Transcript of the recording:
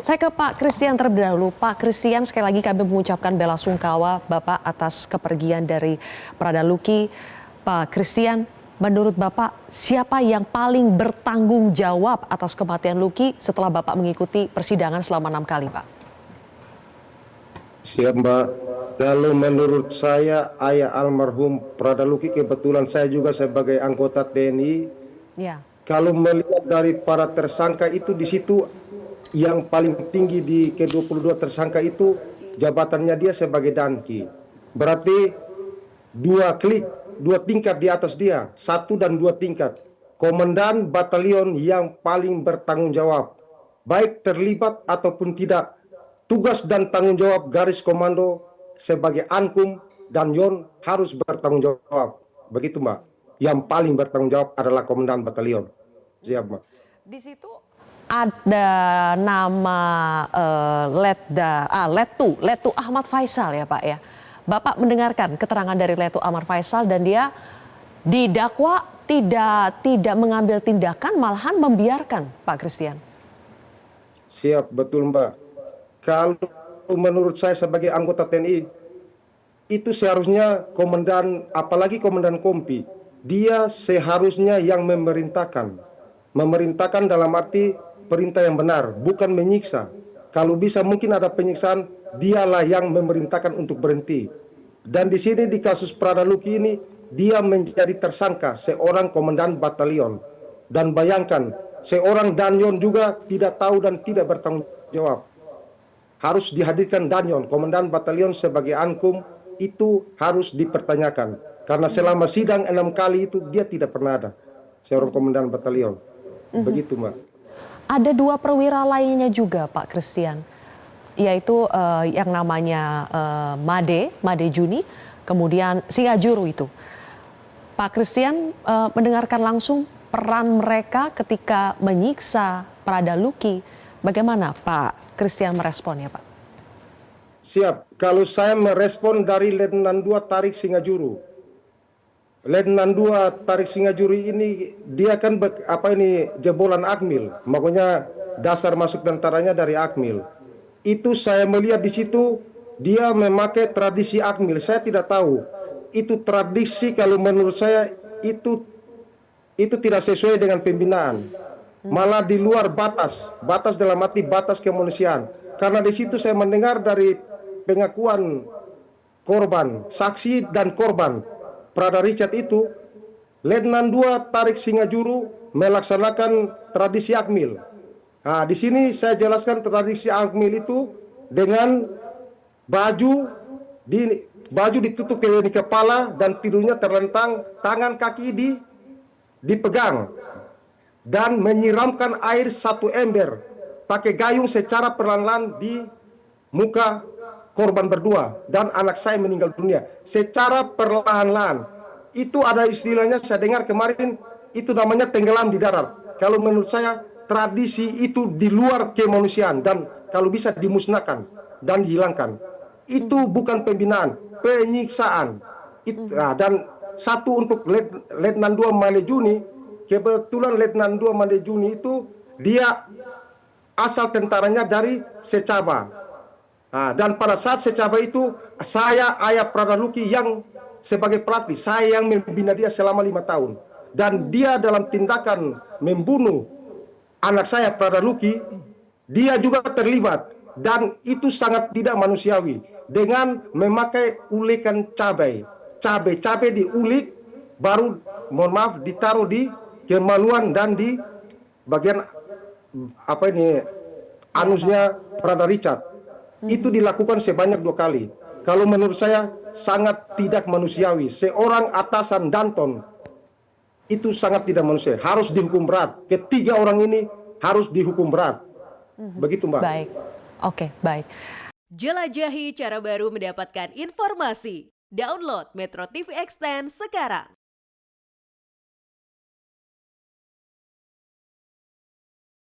Saya ke Pak Christian terlebih dahulu. Pak Christian, sekali lagi kami mengucapkan bela sungkawa Bapak atas kepergian dari Prada Luki. Pak Christian, menurut Bapak siapa yang paling bertanggung jawab atas kematian Luki setelah Bapak mengikuti persidangan selama 6 kali, Pak? Siap, Mbak. Kalau menurut saya, ayah almarhum Prada Luki, kebetulan saya juga sebagai anggota TNI. Ya. Kalau melihat dari para tersangka itu, di situ yang paling tinggi di ke-22 tersangka itu jabatannya dia sebagai Danki. Berarti dua tingkat di atas dia, 1 dan 2 tingkat. Komandan batalion yang paling bertanggung jawab, baik terlibat ataupun tidak. Tugas dan tanggung jawab garis komando sebagai Ankum dan Yon harus bertanggung jawab. Begitu, Mbak. Yang paling bertanggung jawab adalah komandan batalion. Siap, Mbak. Di situ ada nama Letu Ahmad Faisal ya, Pak ya. Bapak mendengarkan keterangan dari Letu Ahmad Faisal dan dia didakwa tidak mengambil tindakan, malahan membiarkan, Pak Christian. Siap, betul, Mbak. Kalau menurut saya sebagai anggota TNI, itu seharusnya komandan, apalagi komandan kompi, dia seharusnya yang memerintahkan. Memerintahkan dalam arti perintah yang benar, bukan menyiksa. Kalau bisa mungkin ada penyiksaan, dialah yang memerintahkan untuk berhenti. Dan di sini di kasus Prada Luki ini, dia menjadi tersangka seorang komandan batalion. Dan bayangkan, seorang Danyon juga tidak tahu dan tidak bertanggung jawab. Harus dihadirkan Danyon, komandan batalion sebagai Ankum, itu harus dipertanyakan. Karena selama sidang 6 kali itu dia tidak pernah ada seorang komandan batalion. Begitu, Mbak. Ada 2 perwira lainnya juga, Pak Christian, yaitu yang namanya Made Juni, kemudian Singajuru itu. Pak Christian mendengarkan langsung peran mereka ketika menyiksa Prada Luki. Bagaimana Pak Christian meresponnya, Pak? Siap. Kalau saya merespon dari Letnan 2 Tarik Singajuru. Letnan 2 Tarik Singajuru ini dia kan jebolan Akmil. Makanya dasar masuk tentaranya dari Akmil. Itu saya melihat di situ dia memakai tradisi Akmil. Saya tidak tahu. Itu tradisi kalau menurut saya itu tidak sesuai dengan pembinaan. Malah di luar batas dalam arti batas kemanusiaan. Karena di situ saya mendengar dari pengakuan korban, saksi dan korban Prada Richard itu, Letnan 2 Tarik Singajuru melaksanakan tradisi Akmil. Nah, di sini saya jelaskan tradisi Akmil itu dengan baju ditutup di kepala dan tidurnya terlentang, tangan kaki dipegang. Dan menyiramkan air 1 ember pakai gayung secara perlahan-lahan di muka korban berdua dan anak saya meninggal dunia secara perlahan-lahan. Itu ada istilahnya saya dengar kemarin, itu namanya tenggelam di darat. Kalau menurut saya tradisi itu di luar kemanusiaan dan kalau bisa dimusnahkan dan dihilangkan. Itu bukan pembinaan, penyiksaan. Dan satu untuk Letnan 2 Malejuni. Kebetulan Letnan 2 Mandejuni itu dia asal tentaranya dari Secaba. Nah, dan pada saat Secaba itu saya ayah Prada Luki yang sebagai pelatih, saya yang membina dia selama 5 tahun. Dan dia dalam tindakan membunuh anak saya Prada Luki, dia juga terlibat. Dan itu sangat tidak manusiawi dengan memakai ulekan cabai. Cabai diulik baru ditaruh di kemaluan dan di bagian anusnya Prada Richard. Itu dilakukan sebanyak 2 kali. Kalau menurut saya sangat tidak manusiawi. Seorang atasan Danton itu sangat tidak manusiawi. Harus dihukum berat. Ketiga orang ini harus dihukum berat. Begitu, Mbak. Baik. Oke, baik. Jelajahi cara baru mendapatkan informasi. Download Metro TV Extend sekarang.